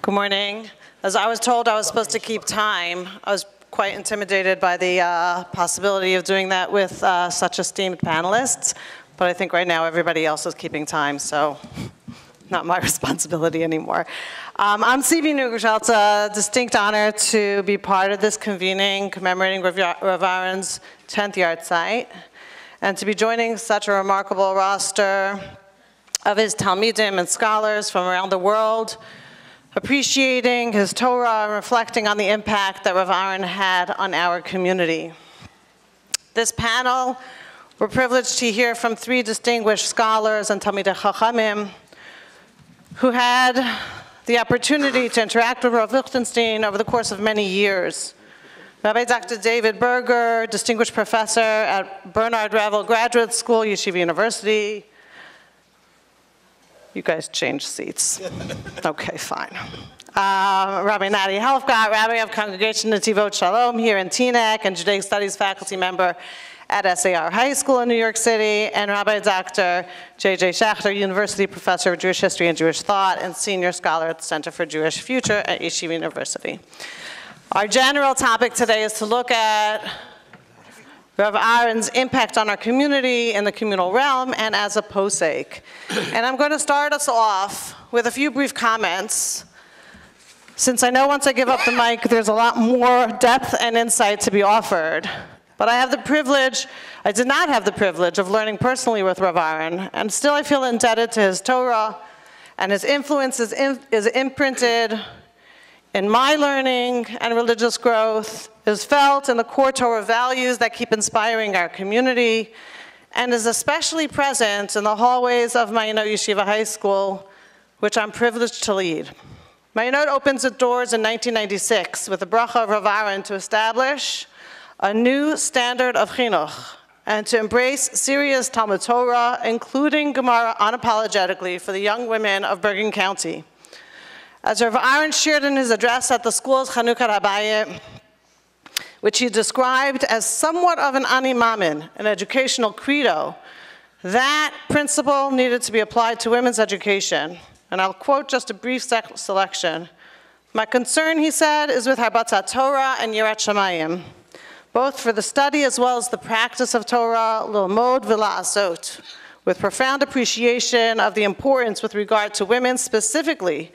Good morning. As I was told I was supposed to keep time, I was quite intimidated by the possibility of doing that with such esteemed panelists, but I think right now everybody else is keeping time, so not my responsibility anymore. I'm C.B. Neugroschl. It's a distinct honor to be part of this convening commemorating Rav Aharon's 10th Yahrzeit, and to be joining such a remarkable roster of his Talmidim and scholars from around the world, appreciating his Torah and reflecting on the impact that Rav Aharon had on our community. This panel, we're privileged to hear from three distinguished scholars and Talmidei Chachamim who had the opportunity to interact with Rav Lichtenstein over the course of many years. Rabbi Dr. David Berger, distinguished professor at Bernard Revel Graduate School, Yeshiva University. You guys changed seats. Okay, fine. Rabbi Nati Helfgot, Rabbi of Congregation Netivot Shalom here in Teaneck, and Judaic Studies faculty member at SAR High School in New York City, and Rabbi Dr. J.J. Schacter, University Professor of Jewish History and Jewish Thought, and Senior Scholar at the Center for Jewish Future at Yeshiva University. Our general topic today is to look at Rav Aharon's impact on our community in the communal realm and as a Posek. And I'm going to start us off with a few brief comments, since I know once I give up the mic, there's a lot more depth and insight to be offered. But I did not have the privilege of learning personally with Rav Aharon, and still I feel indebted to his Torah, and his influence is imprinted in my learning and religious growth, is felt in the core Torah values that keep inspiring our community, and is especially present in the hallways of Ma'ayanot Yeshiva High School, which I'm privileged to lead. Ma'ayanot opens its doors in 1996 with the bracha of Rav Aharon to establish a new standard of chinuch and to embrace serious Talmud Torah, including Gemara unapologetically for the young women of Bergen County. As Rav Aharon shared in his address at the school's Chanukah Rabbi, which he described as somewhat of an ani mamin, an educational credo, that principle needed to be applied to women's education. And I'll quote just a brief selection. My concern, he said, is with Harbatzat Torah and Yirat Shamayim, both for the study as well as the practice of Torah, lilmod v'la'asot, with profound appreciation of the importance with regard to women specifically,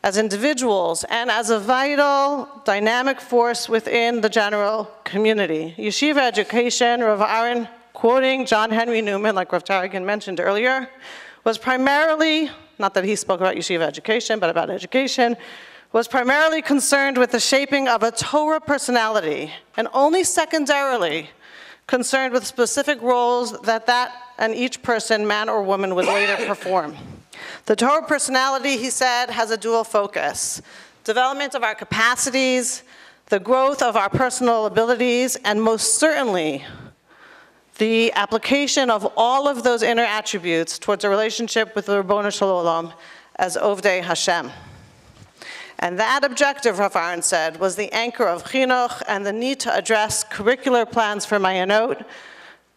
as individuals and as a vital, dynamic force within the general community. Yeshiva education, Rav Aharon, quoting John Henry Newman, like Rav Tarragon mentioned earlier, was primarily, not that he spoke about yeshiva education, but about education, was primarily concerned with the shaping of a Torah personality, and only secondarily concerned with specific roles that and each person, man or woman, would later perform. The Torah personality, he said, has a dual focus: development of our capacities, the growth of our personal abilities, and most certainly, the application of all of those inner attributes towards a relationship with the Ribbono Shel Olam as Ovdei Hashem. And that objective, Rav Aharon said, was the anchor of chinuch and the need to address curricular plans for Ma'ayanot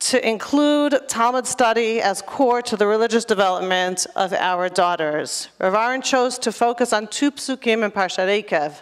to include Talmud study as core to the religious development of our daughters. Rav Aharon chose to focus on two psukim in Parshat Eikev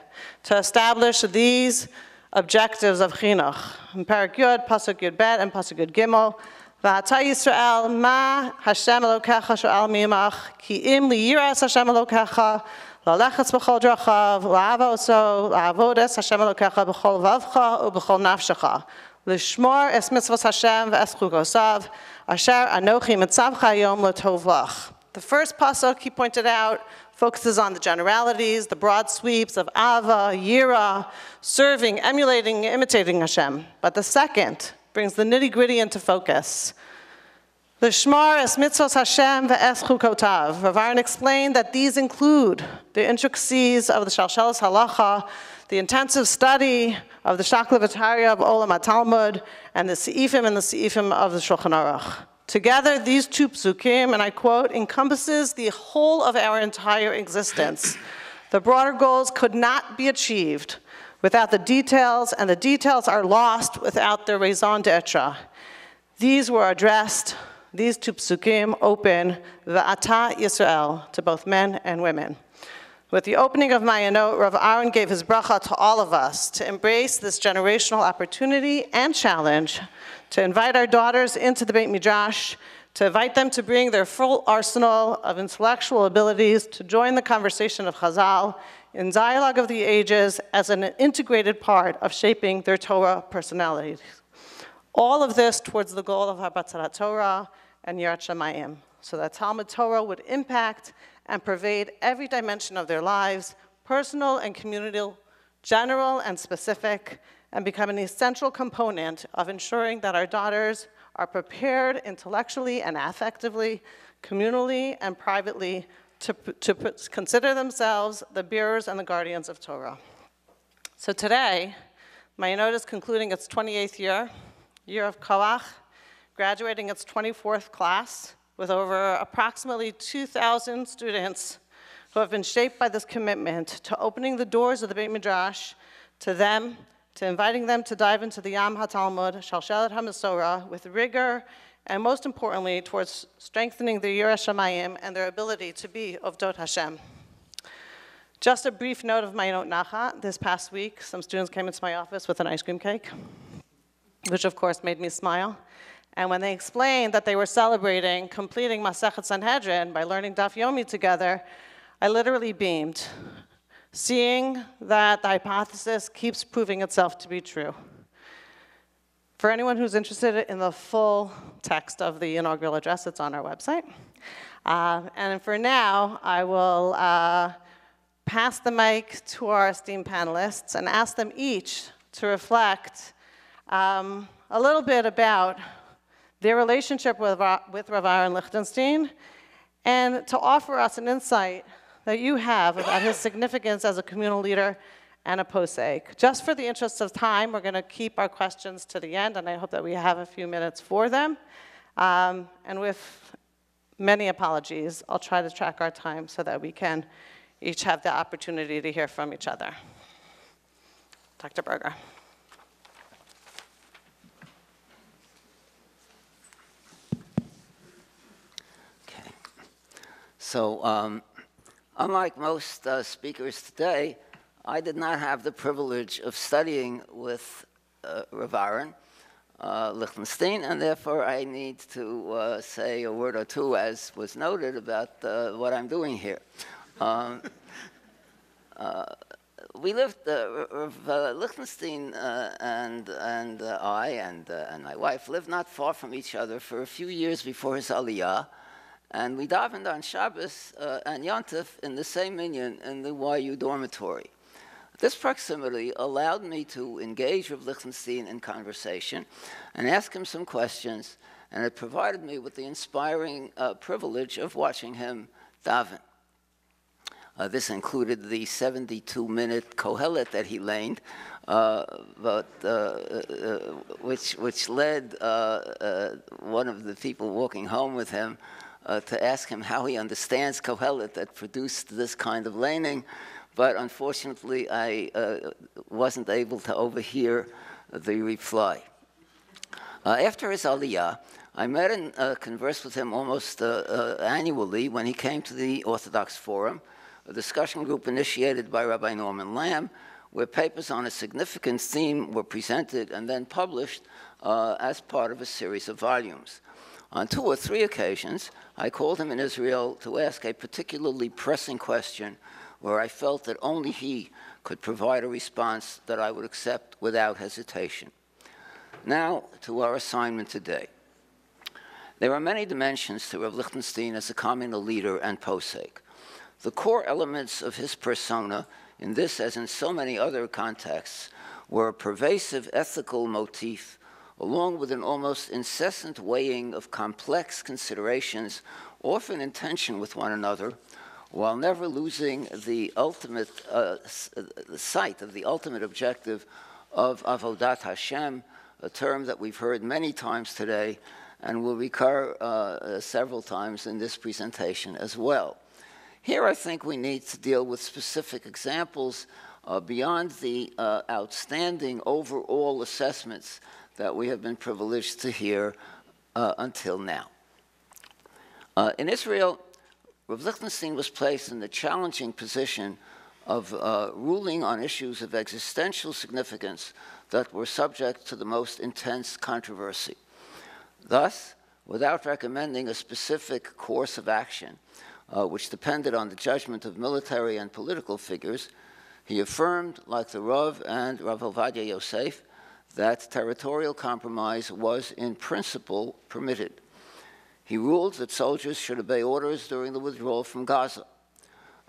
to establish these objectives of chinuch. In Parak Yud, Pasuk Yud Bet, and Pasuk Yud Gimel, V'ata Yisrael, ma Hashem Elokecha sho'al mimach, ki im liyiras Hashem Elokecha, la'lechetz b'chol drachav, la'ava oso, la'avodes Hashem Elokecha b'chol vavcha u'b'chol nafshecha. L'shmor es mitzvos Hashem ve'es chukosav, asher anochi mitzavcha hayom l'tov lach. The first pasuk, he pointed out, focuses on the generalities, the broad sweeps of ava, yira, serving, emulating, imitating Hashem. But the second brings the nitty-gritty into focus. L'shmor es mitzvos Hashem ve'es chukotav. Rav Aharon explained that these include the intricacies of the Shalshelas Halacha, the intensive study of the Shakla V'Tarya of Olam HaTalmud, and the Seifim of the Shulchan Aruch. Together, these two psukim, and I quote, encompasses the whole of our entire existence. The broader goals could not be achieved without the details, and the details are lost without the raison d'etre. These were addressed, these two psukim open, V'ata Yisrael, to both men and women. With the opening of Mayanot, Rav Aharon gave his bracha to all of us to embrace this generational opportunity and challenge, to invite our daughters into the Beit Midrash, to invite them to bring their full arsenal of intellectual abilities to join the conversation of Chazal in dialogue of the ages as an integrated part of shaping their Torah personalities. All of this towards the goal of Habatzarat Torah and Yirat Shamayim, so that Talmud Torah would impact and pervade every dimension of their lives, personal and communal, general and specific, and become an essential component of ensuring that our daughters are prepared intellectually and affectively, communally and privately to consider themselves the bearers and the guardians of Torah. So today, Mayanot is concluding its 28th year of Koach, graduating its 24th class, with over approximately 2,000 students who have been shaped by this commitment to opening the doors of the Beit Midrash to them, to inviting them to dive into the Yam HaTalmud, Shalshelet HaMasorah, with rigor, and most importantly, towards strengthening the Yirat Shamayim and their ability to be Ovdot Hashem. Just a brief note of Mayanot Nacha. This past week, some students came into my office with an ice cream cake, which of course made me smile. And when they explained that they were celebrating completing Masechet Sanhedrin by learning Daf Yomi together, I literally beamed, seeing that the hypothesis keeps proving itself to be true. For anyone who's interested in the full text of the inaugural address, it's on our website. And for now, I will pass the mic to our esteemed panelists and ask them each to reflect a little bit about their relationship with Rav Aharon Lichtenstein, and to offer us an insight that you have about his significance as a communal leader and a Posek. Just for the interest of time, we're going to keep our questions to the end, and I hope that we have a few minutes for them. And with many apologies, I'll try to track our time so that we can each have the opportunity to hear from each other. Dr. Berger. So, unlike most speakers today, I did not have the privilege of studying with Rav Aharon Lichtenstein, and therefore I need to say a word or two, as was noted, about what I'm doing here. We lived, Rav Lichtenstein and I and my wife lived not far from each other for a few years before his Aliyah. And we davened on Shabbos and Yontif in the same minyan in the YU dormitory. This proximity allowed me to engage with Lichtenstein in conversation and ask him some questions, and it provided me with the inspiring privilege of watching him daven. This included the 72-minute Kohelet that he laned, which led one of the people walking home with him to ask him how he understands Kohelet that produced this kind of laning, but unfortunately I wasn't able to overhear the reply. After his Aliyah, I met and conversed with him almost annually when he came to the Orthodox Forum, a discussion group initiated by Rabbi Norman Lamb, where papers on a significant theme were presented and then published as part of a series of volumes. On 2 or 3 occasions, I called him in Israel to ask a particularly pressing question where I felt that only he could provide a response that I would accept without hesitation. Now, to our assignment today. There are many dimensions to Rav Lichtenstein as a communal leader and Posek. The core elements of his persona, in this as in so many other contexts, were a pervasive ethical motif, along with an almost incessant weighing of complex considerations, often in tension with one another, while never losing the ultimate sight of the ultimate objective of Avodat Hashem, a term that we've heard many times today and will recur several times in this presentation as well. Here I think we need to deal with specific examples beyond the outstanding overall assessments that we have been privileged to hear until now. In Israel, Rav Lichtenstein was placed in the challenging position of ruling on issues of existential significance that were subject to the most intense controversy. Thus, without recommending a specific course of action, which depended on the judgment of military and political figures, he affirmed, like the Rav and Rav Ovadia Yosef, that territorial compromise was in principle permitted. He ruled that soldiers should obey orders during the withdrawal from Gaza,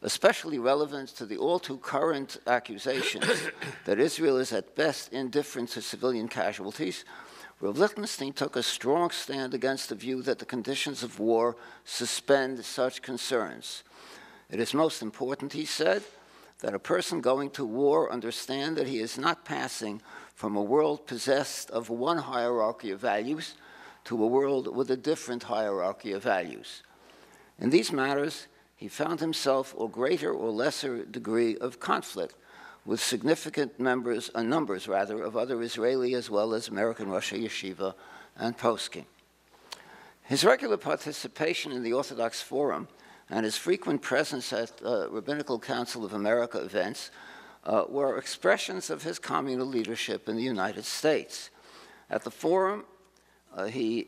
especially relevant to the all-too-current accusations that Israel is at best indifferent to civilian casualties. Rav Lichtenstein took a strong stand against the view that the conditions of war suspend such concerns. It is most important, he said, that a person going to war understand that he is not passing from a world possessed of one hierarchy of values to a world with a different hierarchy of values. In these matters, he found himself a greater or lesser degree of conflict with significant numbers of other Israeli as well as American Russia Yeshiva and Posek. His regular participation in the Orthodox Forum and his frequent presence at Rabbinical Council of America events were expressions of his communal leadership in the United States. At the forum, he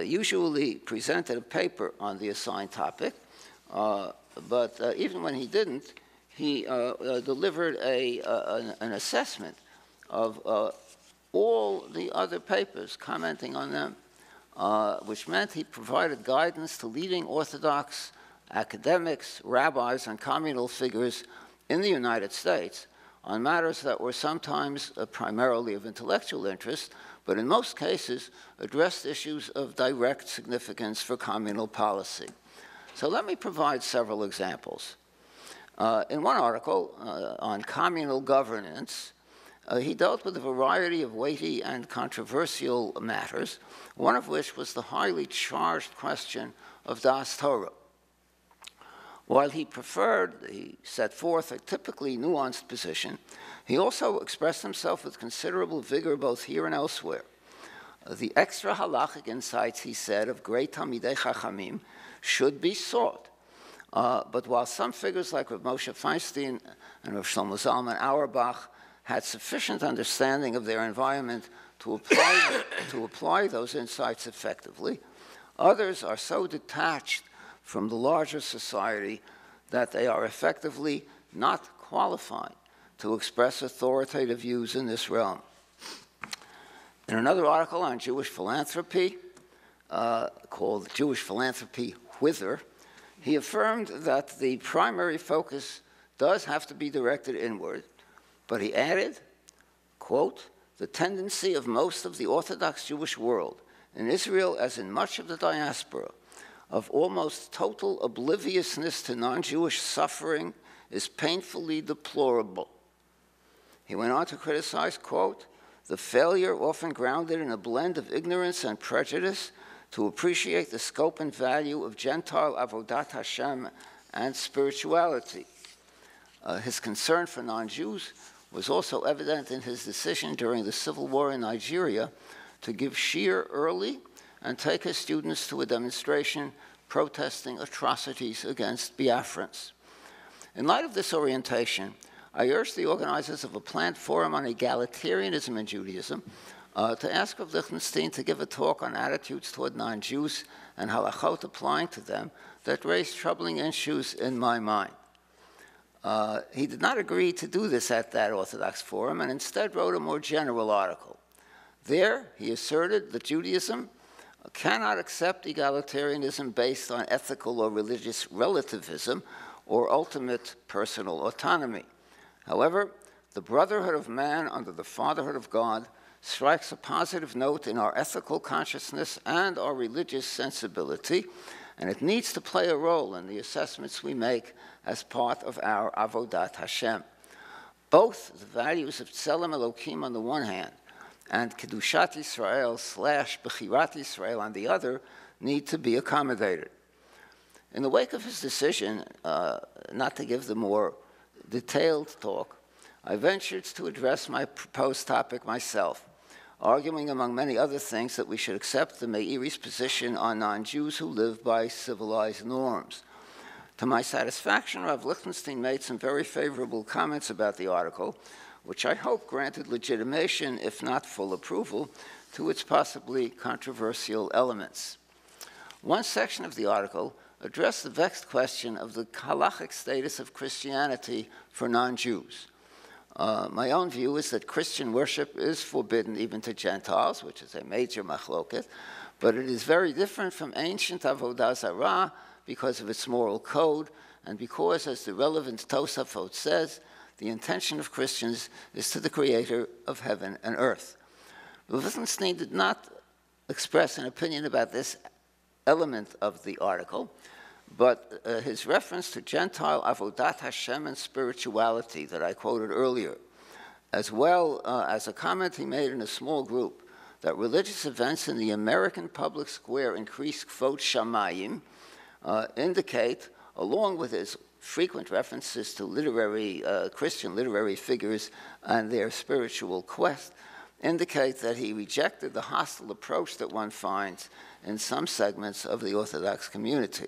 usually presented a paper on the assigned topic, but even when he didn't, he delivered an assessment of all the other papers, commenting on them, which meant he provided guidance to leading Orthodox academics, rabbis, and communal figures in the United States on matters that were sometimes primarily of intellectual interest, but in most cases addressed issues of direct significance for communal policy. So let me provide several examples. In one article on communal governance, he dealt with a variety of weighty and controversial matters, one of which was the highly charged question of Das Torah. While he set forth a typically nuanced position, he also expressed himself with considerable vigor both here and elsewhere. The extra halachic insights, he said, of great Talmidei Chachamim should be sought. But while some figures like Rav Moshe Feinstein and Rav Shlomo Zalman Auerbach had sufficient understanding of their environment to apply those insights effectively, others are so detached from the larger society that they are effectively not qualified to express authoritative views in this realm. In another article on Jewish philanthropy, called Jewish Philanthropy Whither, he affirmed that the primary focus does have to be directed inward, but he added, quote, the tendency of most of the Orthodox Jewish world, in Israel as in much of the diaspora, of almost total obliviousness to non-Jewish suffering is painfully deplorable. He went on to criticize, quote, the failure often grounded in a blend of ignorance and prejudice to appreciate the scope and value of Gentile avodat Hashem and spirituality. His concern for non-Jews was also evident in his decision during the civil war in Nigeria to give shir early and take his students to a demonstration protesting atrocities against Biafrans. In light of this orientation, I urged the organizers of a planned forum on egalitarianism in Judaism to ask Rav Lichtenstein to give a talk on attitudes toward non-Jews and halachot applying to them that raised troubling issues in my mind. He did not agree to do this at that Orthodox forum and instead wrote a more general article. There, he asserted that Judaism cannot accept egalitarianism based on ethical or religious relativism or ultimate personal autonomy. However, the brotherhood of man under the fatherhood of God strikes a positive note in our ethical consciousness and our religious sensibility, and it needs to play a role in the assessments we make as part of our avodat Hashem. Both the values of Tzelem Elokim on the one hand and Kedushat Yisrael / Bechirat Yisrael on the other need to be accommodated. In the wake of his decision not to give the more detailed talk, I ventured to address my proposed topic myself, arguing among many other things that we should accept the Meiri's position on non-Jews who live by civilized norms. To my satisfaction, Rav Lichtenstein made some very favorable comments about the article, which I hope granted legitimation, if not full approval, to its possibly controversial elements. One section of the article addressed the vexed question of the halachic status of Christianity for non-Jews. My own view is that Christian worship is forbidden even to Gentiles, which is a major machloket, but it is very different from ancient Avodah Zarah because of its moral code, and because, as the relevant Tosafot says, the intention of Christians is to the Creator of heaven and earth. Lichtenstein did not express an opinion about this element of the article, but his reference to Gentile Avodat Hashem and spirituality that I quoted earlier, as well as a comment he made in a small group that religious events in the American public square increase Kvot Shamayim, indicate, along with his frequent references to Christian literary figures and their spiritual quest, indicate that he rejected the hostile approach that one finds in some segments of the Orthodox community.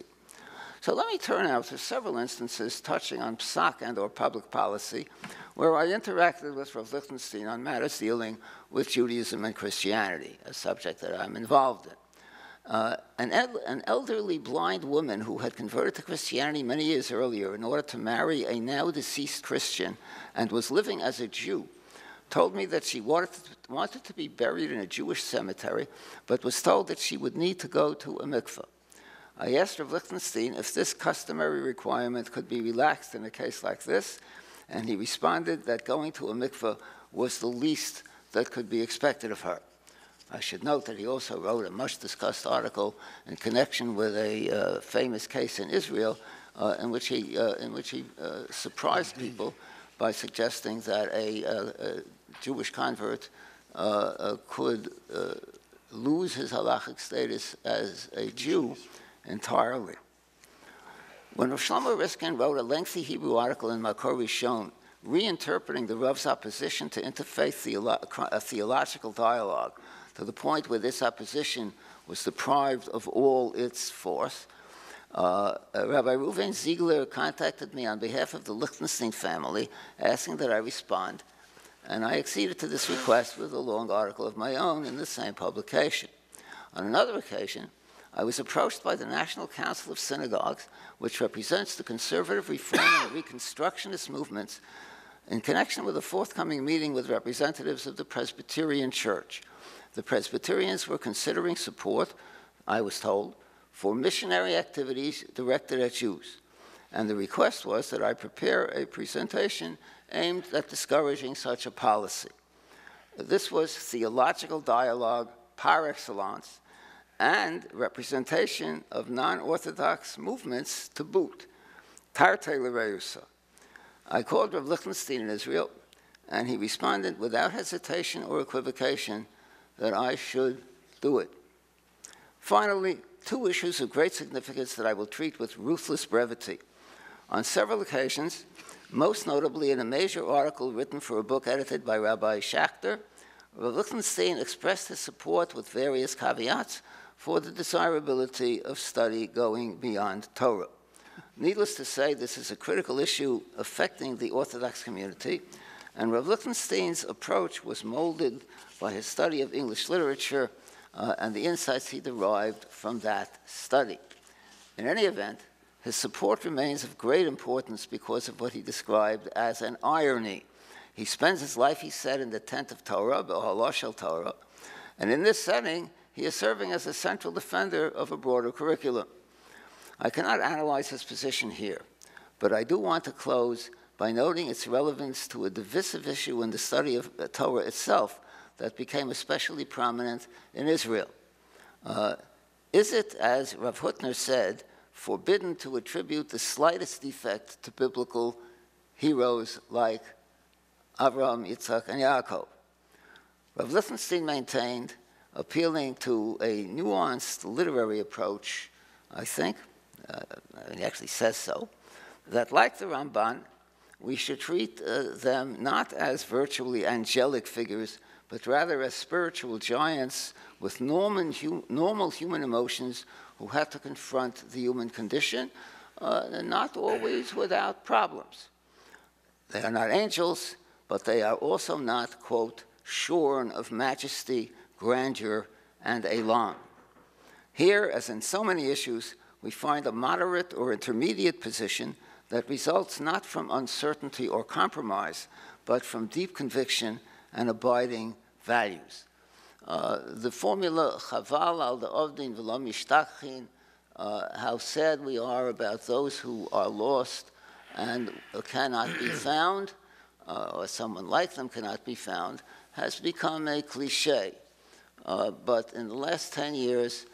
So let me turn now to several instances touching on psak and or public policy, where I interacted with Rav Lichtenstein on matters dealing with Judaism and Christianity, a subject that I'm involved in. An elderly blind woman who had converted to Christianity many years earlier in order to marry a now-deceased Christian and was living as a Jew told me that she wanted to be buried in a Jewish cemetery, but was told that she would need to go to a mikveh. I asked Rav Lichtenstein if this customary requirement could be relaxed in a case like this, and he responded that going to a mikveh was the least that could be expected of her. I should note that he also wrote a much-discussed article in connection with a famous case in Israel in which he surprised people by suggesting that a Jewish convert could lose his halachic status as a Jew entirely. When Rav Shlomo Riskin wrote a lengthy Hebrew article in Makor Rishon, reinterpreting the Rav's opposition to interfaith theological dialogue to the point where this opposition was deprived of all its force, Rabbi Reuven Ziegler contacted me on behalf of the Lichtenstein family, asking that I respond, and I acceded to this request with a long article of my own in the same publication. On another occasion, I was approached by the National Council of Synagogues, which represents the conservative reform and reconstructionist movements, in connection with a forthcoming meeting with representatives of the Presbyterian Church. The Presbyterians were considering support, I was told, for missionary activities directed at Jews. And the request was that I prepare a presentation aimed at discouraging such a policy. This was theological dialogue par excellence and representation of non-Orthodox movements to boot. Tarte l'reusa. I called Rav Lichtenstein in Israel, and he responded without hesitation or equivocation that I should do it. Finally, two issues of great significance that I will treat with ruthless brevity. On several occasions, most notably in a major article written for a book edited by Rabbi Schacter, Rav Lichtenstein expressed his support with various caveats for the desirability of study going beyond Torah. Needless to say, this is a critical issue affecting the Orthodox community, and Rav Lichtenstein's approach was molded by his study of English literature and the insights he derived from that study. In any event, his support remains of great importance because of what he described as an irony. He spends his life, he said, in the tent of Torah, B'ohalo shel Torah, and in this setting, he is serving as a central defender of a broader curriculum. I cannot analyze his position here, but I do want to close by noting its relevance to a divisive issue in the study of Torah itself that became especially prominent in Israel. Is it, as Rav Hutner said, forbidden to attribute the slightest defect to biblical heroes like Avraham, Yitzhak, and Yaakov? Rav Lichtenstein maintained, appealing to a nuanced literary approach, I think, he actually says so, that like the Ramban, we should treat them not as virtually angelic figures, but rather as spiritual giants with normal human emotions who have to confront the human condition, not always without problems. They are not angels, but they are also not, quote, shorn of majesty, grandeur, and elan. Here, as in so many issues, we find a moderate or intermediate position that results not from uncertainty or compromise, but from deep conviction and abiding values. The formula, chaval al de'ovdin v'lo mishtachin, how sad we are about those who are lost and cannot be found, or someone like them cannot be found, has become a cliche. But in the last 10 years,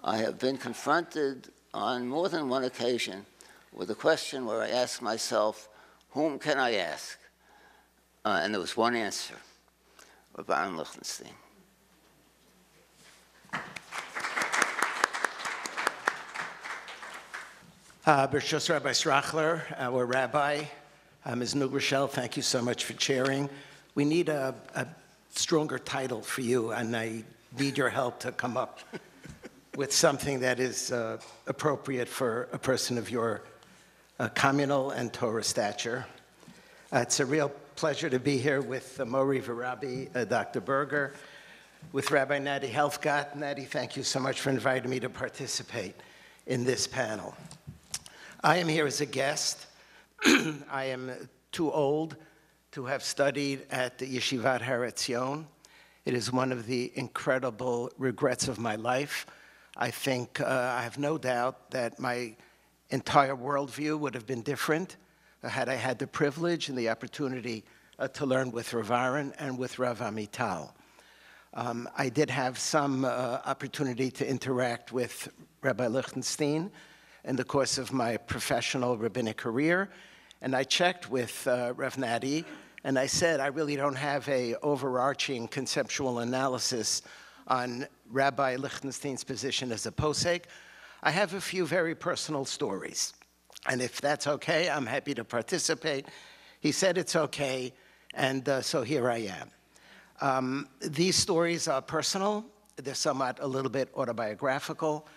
I have been confronted on more than one occasion with a question where I ask myself, whom can I ask? And there was one answer, Rabbi Lichtenstein. Bershus Rabbi Schacter, our rabbi, Ms. Neugroschl, thank you so much for chairing. We need a stronger title for you, and I need your help to come up with something that is appropriate for a person of your communal and Torah stature. It's a real pleasure to be here with Mori Rabbi, Dr. Berger, with Rabbi Nati Helfgot. Nati, thank you so much for inviting me to participate in this panel. I am here as a guest. I am too old to have studied at the Yeshivat Cong. It is one of the incredible regrets of my life. I think I have no doubt that my entire worldview would have been different had I had the privilege and the opportunity to learn with Rav Aharon and with Rav Amital. I did have some opportunity to interact with Rabbi Lichtenstein in the course of my professional rabbinic career, and I checked with Rav Nati, and I said, I really don't have a overarching conceptual analysis on Rabbi Lichtenstein's position as a Posek. I have a few very personal stories, and if that's okay, I'm happy to participate. He said it's okay, and so here I am. These stories are personal. They're somewhat a little bit autobiographical.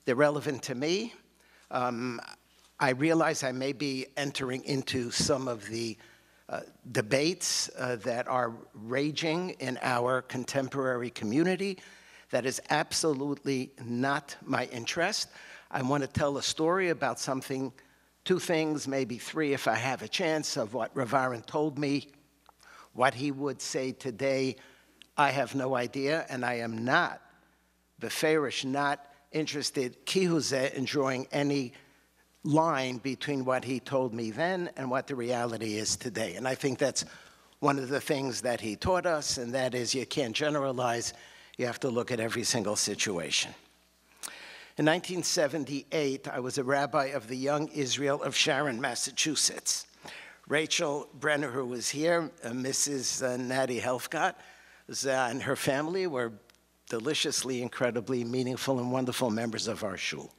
They're relevant to me. I realize I may be entering into some of the debates that are raging in our contemporary community. That is absolutely not my interest. I want to tell a story about something, two things, maybe three if I have a chance, of what Rav Aharon told me. What he would say today, I have no idea, and I am not, beferish, not interested, kihuzeh, in drawing any line between what he told me then and what the reality is today. And I think that's one of the things that he taught us, and that is you can't generalize, you have to look at every single situation. In 1978, I was a rabbi of the Young Israel of Sharon, Massachusetts. Rachel Brenner, who was here, Mrs. Nati Helfgot, and her family were deliciously, incredibly meaningful and wonderful members of our shul.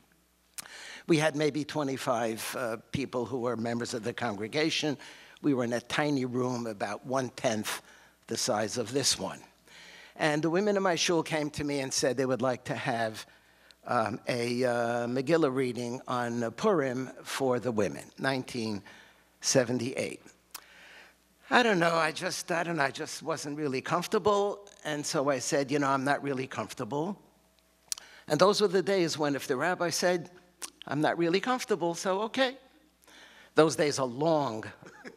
We had maybe 25 people who were members of the congregation. We were in a tiny room about 1/10 the size of this one. And the women in my shul came to me and said they would like to have a Megillah reading on Purim for the women, 1978. I don't know, I just wasn't really comfortable. And so I said, I'm not really comfortable. And those were the days when if the rabbi said, I'm not really comfortable, so okay. Those days are long,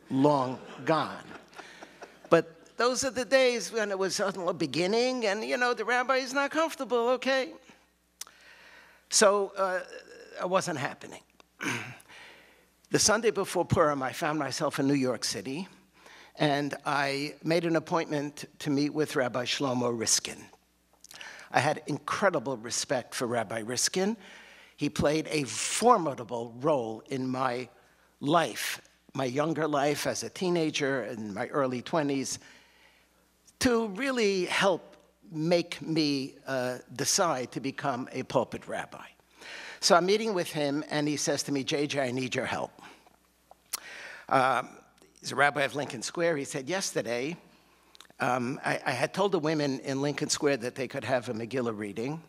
long gone. But those are the days when it was a beginning and, the rabbi is not comfortable, okay. So it wasn't happening. The Sunday before Purim, I found myself in New York City, and I made an appointment to meet with Rabbi Shlomo Riskin. I had incredible respect for Rabbi Riskin. He played a formidable role in my life, my younger life as a teenager, in my early 20s, to really help make me decide to become a pulpit rabbi. So I'm meeting with him, and he says to me, JJ, I need your help. He's a rabbi of Lincoln Square. He said, yesterday, I had told the women in Lincoln Square that they could have a Megillah reading.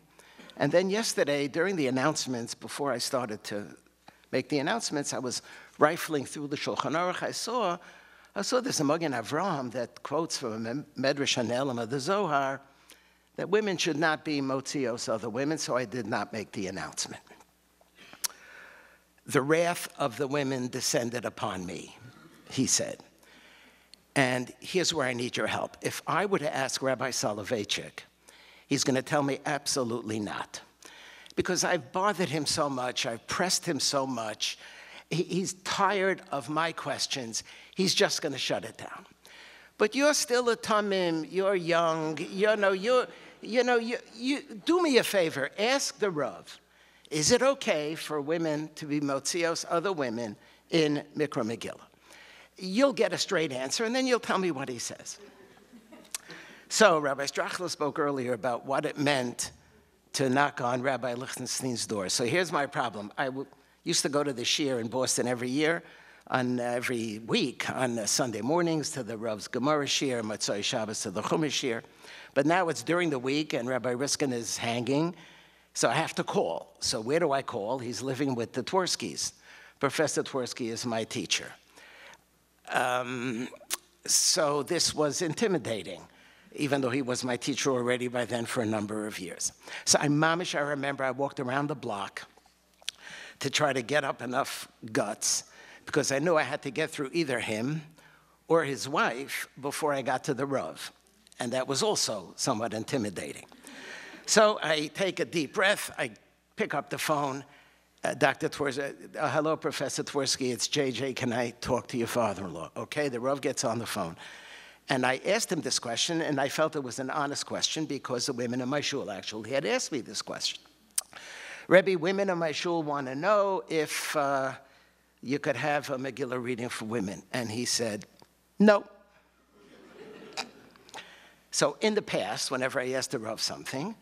And then yesterday, during the announcements, before I started to make the announcements, I was rifling through the Shulchan Aruch. I saw this Magen Avraham that quotes from a Medrash Hanelim of the Zohar that women should not be motzios other women, so I did not make the announcement. The wrath of the women descended upon me, he said. And here's where I need your help. If I were to ask Rabbi Soloveitchik, he's going to tell me absolutely not. Because I've bothered him so much, I've pressed him so much, he's tired of my questions, he's just going to shut it down. But you're still a tamim, you're young, you do me a favor, ask the Rav, is it okay for women to be motzios other women in Mikra Megillah? You'll get a straight answer, and then you'll tell me what he says. So Rabbi Strachler spoke earlier about what it meant to knock on Rabbi Lichtenstein's door. So here's my problem. I used to go to the shiur in Boston every week on Sunday mornings to the Rav's Gemara shiur, Motzei Shabbos to the Chumash shiur. But now it's during the week, and Rabbi Riskin is hanging, so I have to call. So where do I call? He's living with the Twerskys. Professor Tversky is my teacher. So this was intimidating, even though he was my teacher already by then for a number of years. So I remember I walked around the block to try to get up enough guts, because I knew I had to get through either him or his wife before I got to the Rav. And that was also somewhat intimidating. So I take a deep breath, I pick up the phone, Dr. Tversky, hello, Professor Tversky, it's JJ, can I talk to your father-in-law? Okay, the Rav gets on the phone. And I asked him this question, and I felt it was an honest question because the women in my shul actually had asked me this question. Rebbe, women in my shul want to know if you could have a Megillah reading for women. And he said, no. So in the past, whenever I asked the Rav something,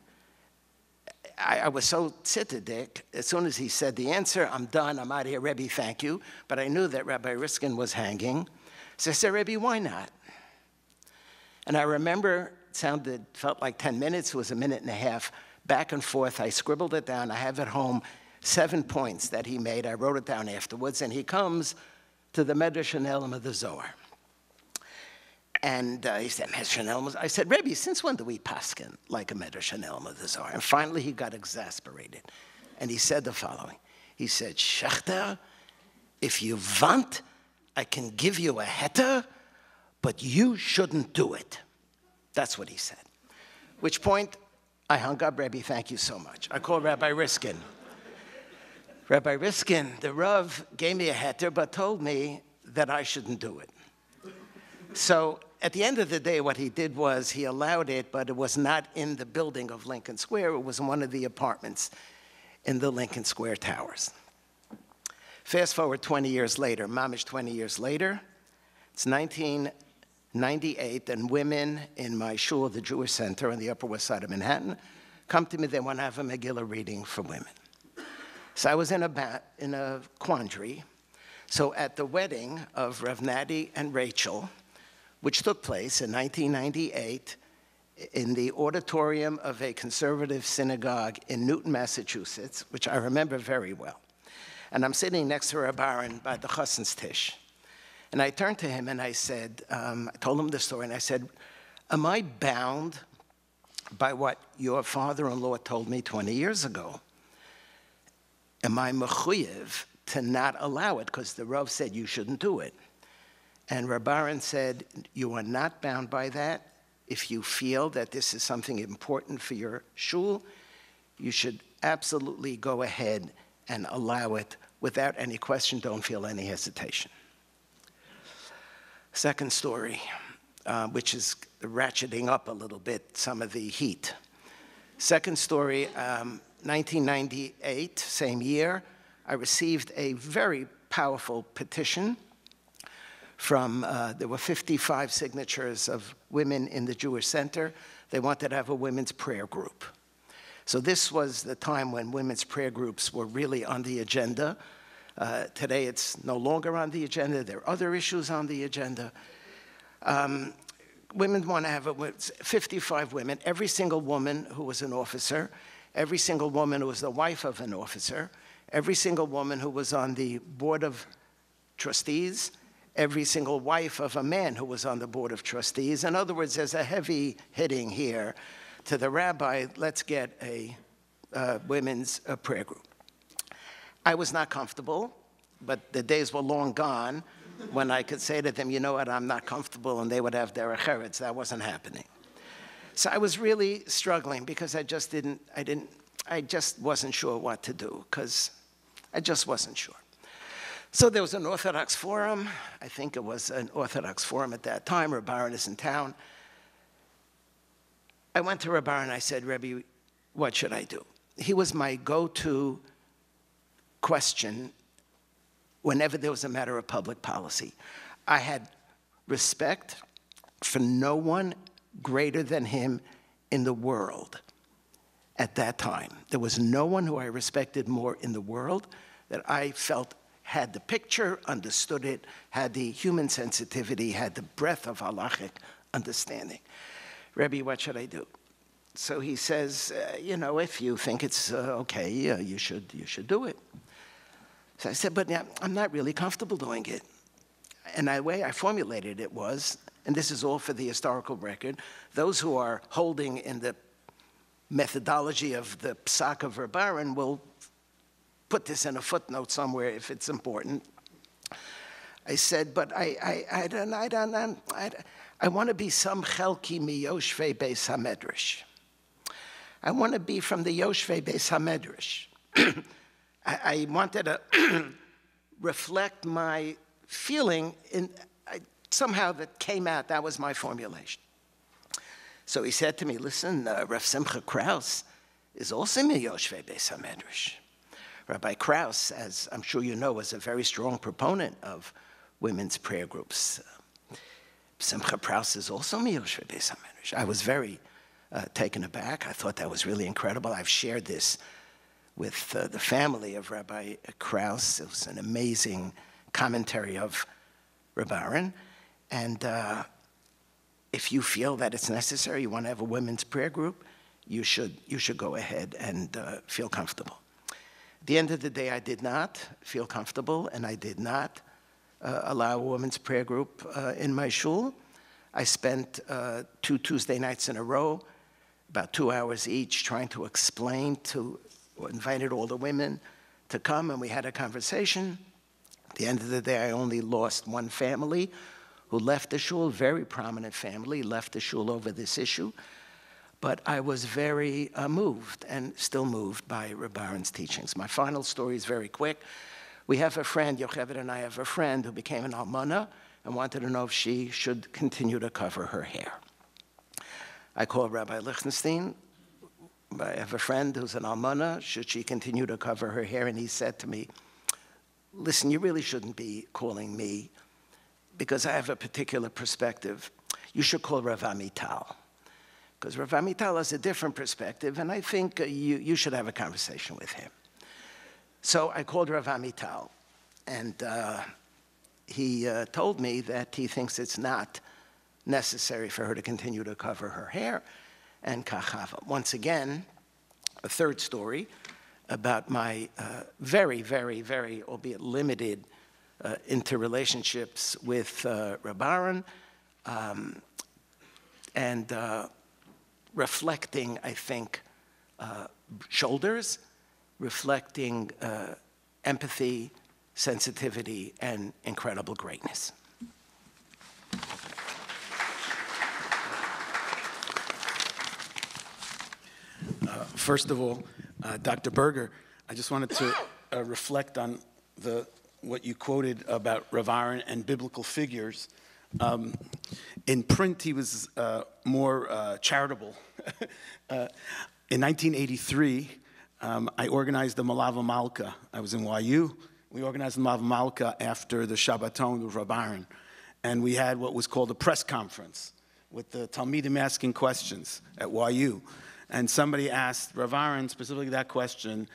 I was so tzittedik, as soon as he said the answer, I'm done, I'm out of here, Rebbe, thank you. But I knew that Rabbi Riskin was hanging. So I said, Rebbe, why not? And I remember it felt like 10 minutes, it was a minute and a half, back and forth. I scribbled it down, I have at home 7 points that he made. I wrote it down afterwards, and he comes to the Medrash Hanelim of the Zohar. And he said, Medrash Hanelim. I said, Rebbe, since when do we paskin like a Medrash Hanelim of the Zohar? And finally he got exasperated. And he said the following. He said, Schacter, if you want, I can give you a heter, but you shouldn't do it. That's what he said. Which point, I hung up, Rebbe, thank you so much. I called Rabbi Riskin. Rabbi Riskin, the Rav gave me a heter, but told me that I shouldn't do it. So at the end of the day, what he did was he allowed it, but it was not in the building of Lincoln Square. It was in one of the apartments in the Lincoln Square Towers. Fast forward 20 years later, mamish 20 years later, it's 1998, and women in my shul, the Jewish Center on the Upper West Side of Manhattan, come to me, they want to have a Megillah reading for women. So I was in a quandary. So at the wedding of Rav Nati and Rachel, which took place in 1998 in the auditorium of a conservative synagogue in Newton, Massachusetts, which I remember very well. And I'm sitting next to Rabbi Aharon by the Chassan's Tish. And I turned to him and I said, I told him the story, and I said, am I bound by what your father-in-law told me 20 years ago? Am I mechuyev to not allow it? Because the Rav said you shouldn't do it. And Rabbi Aharon said, you are not bound by that. If you feel that this is something important for your shul, you should absolutely go ahead and allow it without any question. Don't feel any hesitation. Second story, which is ratcheting up a little bit some of the heat. Second story, 1998, same year, I received a very powerful petition from, there were 55 signatures of women in the Jewish Center. They wanted to have a women's prayer group. So this was the time when women's prayer groups were really on the agenda. Today it's no longer on the agenda. There are other issues on the agenda. Women want to have 55 women, every single woman who was an officer, every single woman who was the wife of an officer, every single woman who was on the board of trustees, every single wife of a man who was on the board of trustees. In other words, there's a heavy hitting here to the rabbi, let's get a women's prayer group. I was not comfortable, but the days were long gone when I could say to them, you know what, I'm not comfortable, and they would have their acheretz. That wasn't happening. So I was really struggling because I just wasn't sure what to do, because I just wasn't sure. So there was an Orthodox forum. I think it was an Orthodox forum at that time. Rebbe is in town. I went to Rebbe and I said, Rebbe, what should I do? He was my go-to question whenever there was a matter of public policy. I had respect for no one greater than him in the world at that time. There was no one who I respected more in the world that I felt had the picture, understood it, had the human sensitivity, had the breadth of halachic understanding. Rebbe, what should I do? So he says, you know, if you think it's okay, you should do it. So I said, but yeah, I'm not really comfortable doing it. And the way I formulated it was, and this is all for the historical record, those who are holding in the methodology of the Psak of Rebbe will put this in a footnote somewhere if it's important. I said, but I want to be some chelki mi Yoshvei Beis HaMedrash. I want to be from the Yoshvei Beis HaMedrash. I wanted to reflect my feeling somehow that came out. That was my formulation. So he said to me, listen, Rav Simcha Kraus is also mi Yoshvei Beis HaMedrash. Rabbi Kraus, as I'm sure you know, was a very strong proponent of women's prayer groups. Simcha Kraus is also mi Yoshvei Beis HaMedrash. I was very taken aback. I thought that was really incredible. I've shared this with the family of Rabbi Kraus. It was an amazing commentary of Rabbi Aharon. And if you feel that it's necessary, you want to have a women's prayer group, you should go ahead and feel comfortable. At the end of the day, I did not feel comfortable, and I did not allow a women's prayer group in my shul. I spent 2 Tuesday nights in a row, about 2 hours each, trying to explain invited all the women to come, and we had a conversation. At the end of the day, I only lost one family who left the shul, very prominent family, left the shul over this issue. But I was very moved, and still moved, by Rebbe Aharon's teachings. My final story is very quick. We have a friend, Yocheved and I have a friend who became an almana and wanted to know if she should continue to cover her hair. I called Rabbi Lichtenstein. I have a friend who's an almana. Should she continue to cover her hair? And he said to me, listen, you really shouldn't be calling me because I have a particular perspective. You should call Rav Amital. Because Rav Amital has a different perspective, and I think you should have a conversation with him. So I called Rav Amital, and he told me that he thinks it's not necessary for her to continue to cover her hair, and kachava. Once again, a third story about my very, very, very, albeit limited, interrelationships with Rebbe Aharon, and reflecting, I think, shoulders, reflecting empathy, sensitivity, and incredible greatness. First of all, Dr. Berger, I just wanted to reflect on what you quoted about Rav Aharon and biblical figures. In print, he was more charitable. In 1983, I organized the Malava Malka. I was in YU. We organized the Malava Malka after the Shabbaton with Rabbi Aharon. And we had what was called a press conference with the Talmidim asking questions at YU. And somebody asked Rav Aharon specifically that question,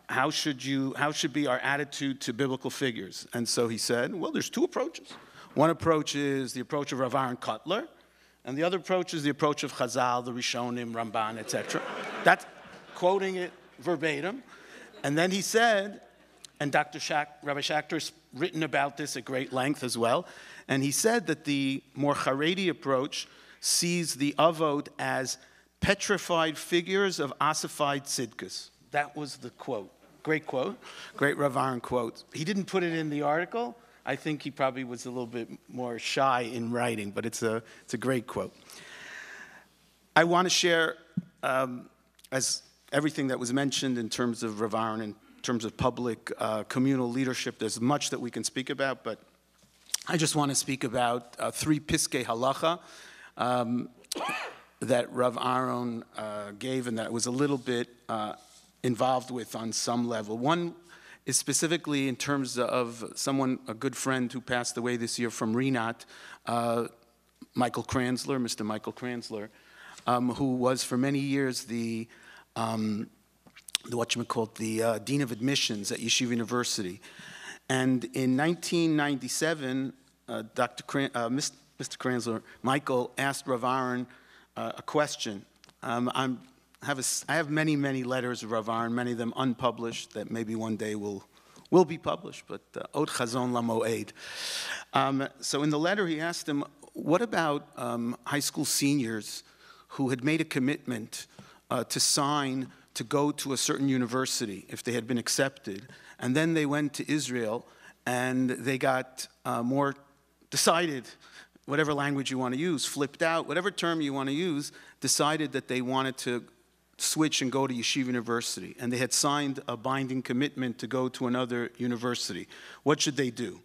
how should be our attitude to biblical figures? And so he said, well, there's 2 approaches. One approach is the approach of Rav Aharon Kotler, and the other approach is the approach of Chazal, the Rishonim, Ramban, etc. That's quoting it verbatim. And then he said, And Rabbi Schachter's written about this at great length as well. And he said that the more Haredi approach sees the avot as petrified figures of ossified tzidkus. That was the quote. Great quote. Great Rav Aharon quote. He didn't put it in the article. I think he probably was a little bit more shy in writing, but it's a great quote. I want to share, as everything that was mentioned in terms of Rav Aharon, in terms of public communal leadership, there's much that we can speak about, but I just want to speak about 3 piskei halacha that Rav Aharon gave and that was a little bit involved with on some level. One is specifically in terms of a good friend who passed away this year from Rinat, Mr. Michael Kranzler, who was for many years the Dean of Admissions at Yeshiva University. And in 1997, Mr. Kranzler, Michael, asked Rav Aharon a question. I have many, many letters of Rav Aharon, many of them unpublished, that maybe one day will be published, but Od Chazon Lamoed. So in the letter, he asked him, what about high school seniors who had made a commitment to sign to go to a certain university if they had been accepted, and then they went to Israel and they got decided, whatever language you want to use, flipped out, whatever term you want to use, decided that they wanted to switch and go to Yeshiva University, and they had signed a binding commitment to go to another university. What should they do?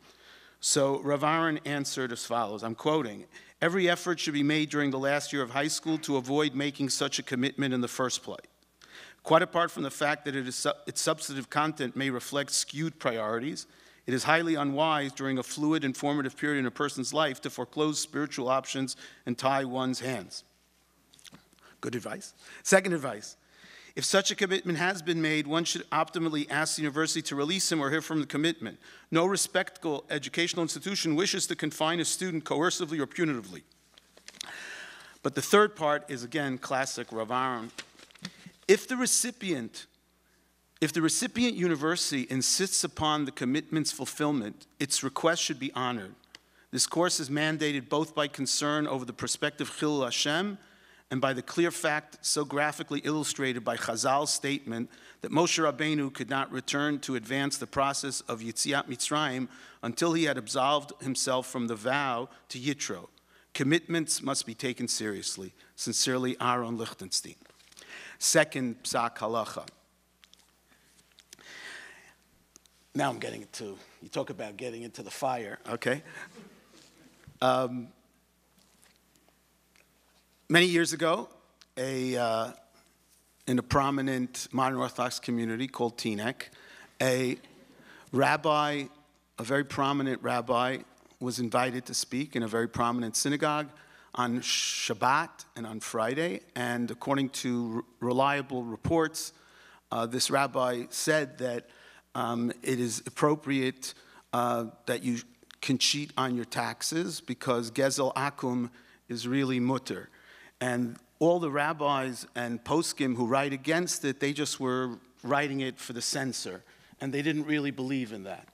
So Rav Aharon answered as follows, I'm quoting, "Every effort should be made during the last year of high school to avoid making such a commitment in the first place. Quite apart from the fact that its substantive content may reflect skewed priorities, it is highly unwise during a fluid and formative period in a person's life to foreclose spiritual options and tie one's hands." Good advice. Second advice, if such a commitment has been made, one should optimally ask the university to release him or her from the commitment. No respectable educational institution wishes to confine a student coercively or punitively. But the third part is, again, classic Rav Aharon. If the recipient university insists upon the commitment's fulfillment, its request should be honored. This course is mandated both by concern over the prospective Chilul Hashem and by the clear fact so graphically illustrated by Chazal's statement that Moshe Rabbeinu could not return to advance the process of Yetziat Mitzrayim until he had absolved himself from the vow to Yitro. Commitments must be taken seriously. Sincerely, Aharon Lichtenstein. Second psak halacha. Now I'm getting into, you talk about getting into the fire, okay? Many years ago, in a prominent modern Orthodox community called Teaneck, a very prominent rabbi was invited to speak in a very prominent synagogue on Shabbat and on Friday, and according to reliable reports, this rabbi said that it is appropriate that you can cheat on your taxes because Gezel Akum is really mutter. And all the rabbis and poskim who write against it, they just were writing it for the censor, and they didn't really believe in that.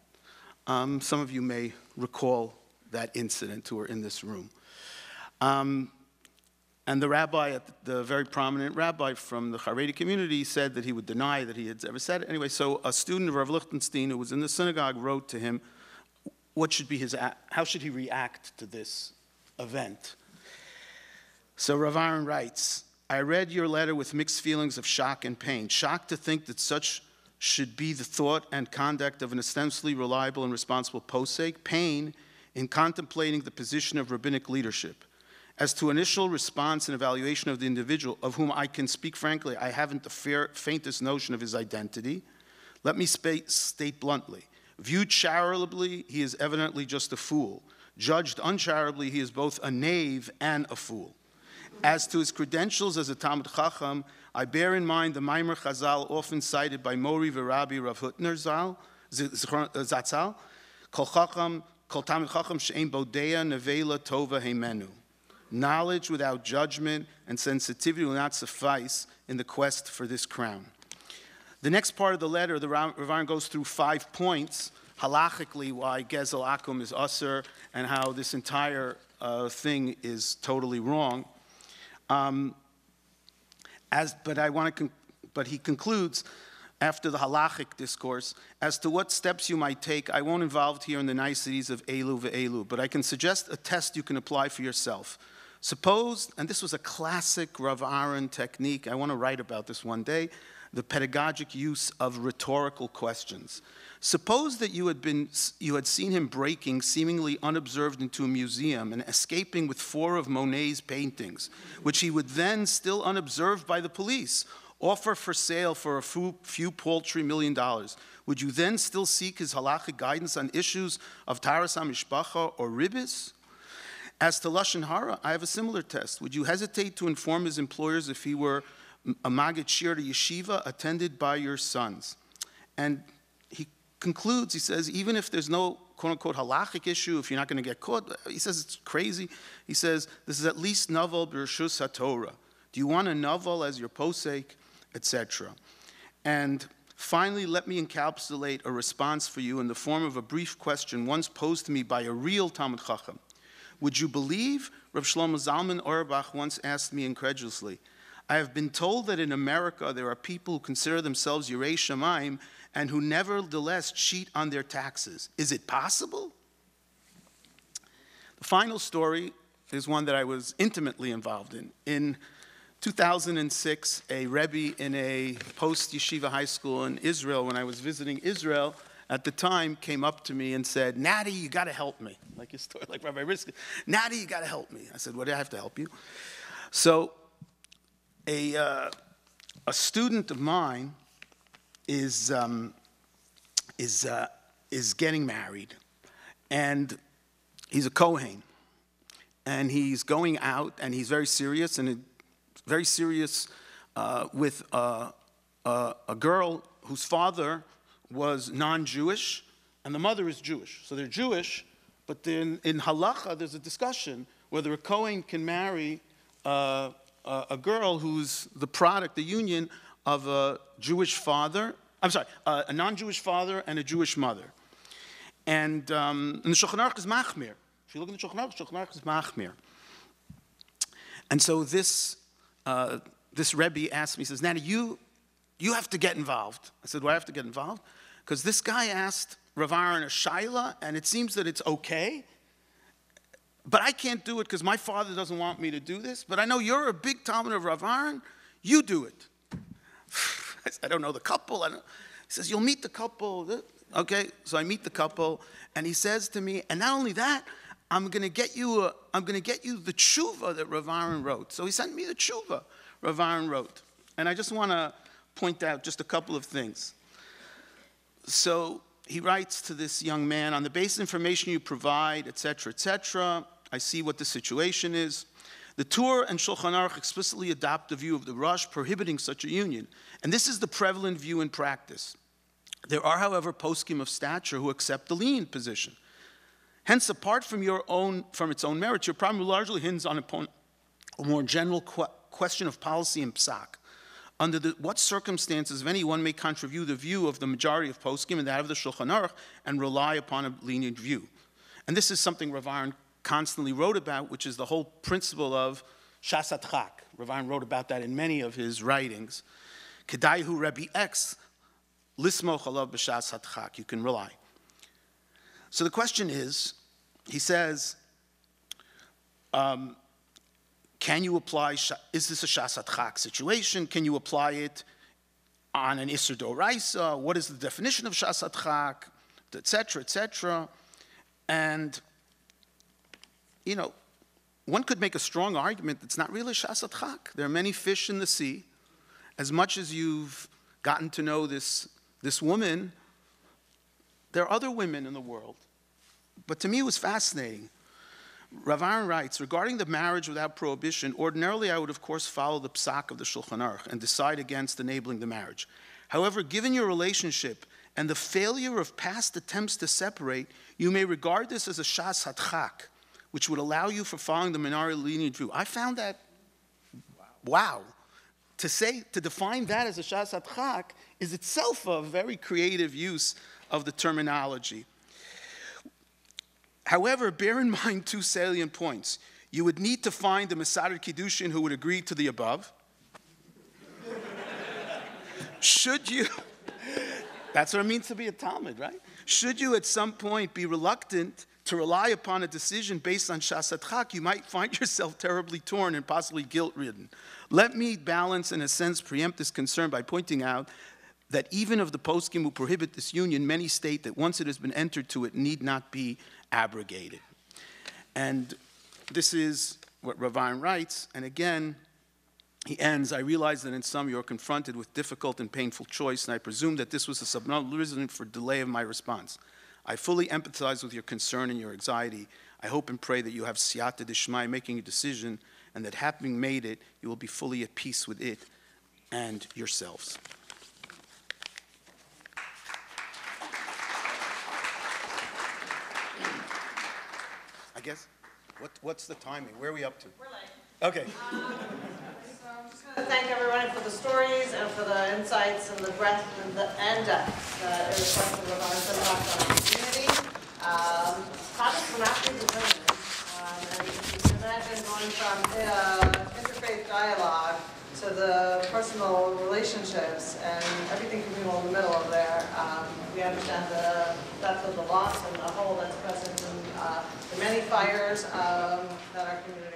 Some of you may recall that incident who are in this room. And the rabbi, the very prominent rabbi from the Haredi community, said that he would deny that he had ever said it. Anyway, so a student of Rav Lichtenstein who was in the synagogue wrote to him, how should he react to this event? So Rav Aharon writes, "I read your letter with mixed feelings of shock and pain. Shocked to think that such should be the thought and conduct of an ostensibly reliable and responsible posek. Pain in contemplating the position of rabbinic leadership. As to initial response and evaluation of the individual, of whom I can speak frankly, I haven't the faintest notion of his identity. Let me state bluntly, viewed charitably, he is evidently just a fool. Judged uncharitably, he is both a knave and a fool. As to his credentials as a Talmid Chacham, I bear in mind the Maimer Chazal often cited by Mori v'Rabbi Rav Hutner Zatzal, Kol Talmid Chacham she'ein bodea nevela tova heimenu. Knowledge without judgment and sensitivity will not suffice in the quest for this crown. The next part of the letter, the Rav Aharon goes through 5 points, halachically, why Gezel Akum is usher, and how this entire thing is totally wrong. But he concludes, after the halachic discourse, as to what steps you might take. I won't involve here in the niceties of Elu ve'elu, but I can suggest a test you can apply for yourself. Suppose, and this was a classic Rav Aharon technique, I want to write about this one day, the pedagogic use of rhetorical questions. Suppose that you had seen him breaking seemingly unobserved into a museum and escaping with 4 of Monet's paintings, which he would then, still unobserved by the police, offer for sale for a few paltry $1 million. Would you then still seek his halachic guidance on issues of Taras HaMishpacha or Ribbis? As to Lashon Hara, I have a similar test. Would you hesitate to inform his employers if he were a Maggid Shir to Yeshiva attended by your sons? And he concludes, he says, even if there's no quote-unquote halachic issue, if you're not going to get caught, he says it's crazy. He says, this is at least novel b'reshus haTorah. Do you want a novel as your posek, etc.? And finally, let me encapsulate a response for you in the form of a brief question once posed to me by a real Talmid Chacham. Would you believe, Rav Shlomo Zalman Auerbach once asked me incredulously, I have been told that in America there are people who consider themselves Yirei Shamayim and who nevertheless cheat on their taxes. Is it possible? The final story is one that I was intimately involved in. In 2006, a Rebbe in a post-Yeshiva high school in Israel, when I was visiting Israel, at the time came up to me and said, Nati, you got to help me. Like your story, like Rabbi Risky. Nati, you got to help me. I said, what do I have to help you? So a student of mine is getting married, and he's a Kohen, and he's going out, and he's very serious, with a girl whose father was non-Jewish, and the mother is Jewish. So they're Jewish, but then in halacha there's a discussion whether a Kohen can marry a girl who's the product, the union of a Jewish father, a non-Jewish father and a Jewish mother. And the Shulchan Aruch is machmir. If you look in the Shulchan Aruch is machmir. And so this Rebbe asked me, he says, Nati, you have to get involved. I said, well, I have to get involved? Because this guy asked Rav Aharon a shaila, and it seems that it's okay, but I can't do it because my father doesn't want me to do this, but I know you're a big Talmud of Rav Aharon, you do it. I don't know the couple. He says, you'll meet the couple. Okay, so I meet the couple, and he says to me, and not only that, I'm going to get you the tshuva that Rav Aharon wrote. So he sent me the tshuva Rav Aharon wrote. And I just want to point out just a couple of things. So he writes to this young man, on the basis of information you provide, etc., I see what the situation is. The Torah and Shulchan Aruch explicitly adopt the view of the Rosh prohibiting such a union. And this is the prevalent view in practice. There are, however, poskim of stature who accept the lenient position. Hence, apart from its own merits, your problem largely hinges on a more general question of policy and psak. Under what circumstances, if any, one may contraview the view of the majority of poskim and that of the Shulchan Aruch and rely upon a lenient view. And this is something Rav Aharon constantly wrote about, which is the whole principle of shas adchak. Rav Aharon wrote about that in many of his writings. Kedaihu Rabbi X, lismoch alav b'shas adchak. You can rely. So the question is, he says, can you apply, is this a shas adchak situation? Can you apply it on an Isser Doraisa? What is the definition of shas adchak? Etc., etc. And, one could make a strong argument that it's not really shas adchak. There are many fish in the sea. As much as you've gotten to know this woman, there are other women in the world. But to me, it was fascinating. Rav Aharon writes, regarding the marriage without prohibition, ordinarily I would, of course, follow the psak of the Shulchan Aruch and decide against enabling the marriage. However, given your relationship and the failure of past attempts to separate, you may regard this as a shas hadchak, which would allow you for following the minority lenient view. I found that, wow. to define that as a shas hadchak is itself a very creative use of the terminology. However, bear in mind two salient points. You would need to find a Mesader Kiddushin who would agree to the above. Should you, that's what it means to be a Talmud, right? Should you at some point be reluctant to rely upon a decision based on shas hadchak, you might find yourself terribly torn and possibly guilt-ridden. Let me balance, in a sense, preempt this concern by pointing out that even of the poskim who prohibit this union, many state that once it has been entered to, it need not be abrogated. And this is what Rav Aharon writes, and again, he ends, I realize that in some you are confronted with difficult and painful choice, and I presume that this was a subnormal reason for delay of my response. I fully empathize with your concern and your anxiety. I hope and pray that you have siyata d'shmai making a decision, and that having made it, you will be fully at peace with it and yourselves. I guess, what's the timing? Where are we up to? We're late. Okay. So I'm just going to thank everyone for the stories and for the insights and the breadth and depth that is reflected of our impact on the community. Topics will not be determined. And you can imagine going from interfaith dialogue to the personal relationships and everything communal in the middle of there. We understand the depth of the loss and the hole that's present in the many fires that our community